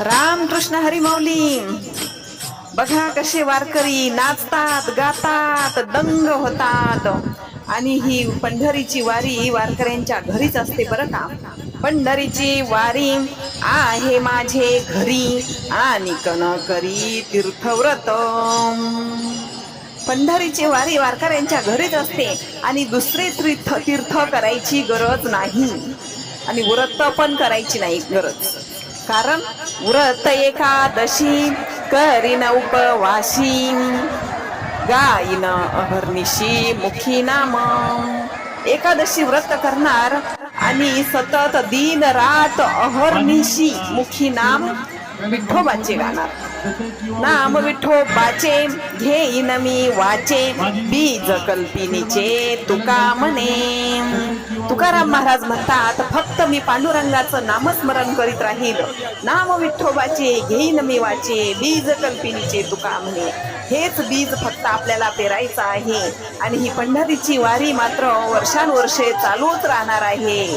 रामकृष्ण हरी माऊली. बघा कसे वारकरी नाचतात, गातात, दंग होतात. आणि ही पंढरीची वारी वारकऱ्यांच्या घरीच असते बरं का. पंढरीची वारी आहे माझे घरी आणि कन करी तीर्थव्रत. पंढरीची वारी वारकऱ्यांच्या घरीच असते आणि दुसरे तीर्थ करायची गरज नाही आणि व्रत पण करायची नाही गरज. कारण व्रत एकादशी करीन उपवासी गाईन अहर्निशी मुखी नाम. एकादशी व्रत करणार आणि सतत दिन रात अहर्निशी मुखी नाम विठोबाचे गाणार. नाम विठोबाचे घेईन मी वाचे बीज कल्पिनीचे तुका म्हणे. तुकाराम महाराज म्हणतात फक्त मी पांडुरंगाचं नामस्मरण करीत राहील, नाम विठोबाचे घेईन मी वाचे बीज कल्पिनीचे तुका म्हणे. हेच बीज फक्त आपल्याला पेरायचं आहे आणि ही पंढरीची वारी मात्र वर्षानुवर्षे चालूच राहणार आहे.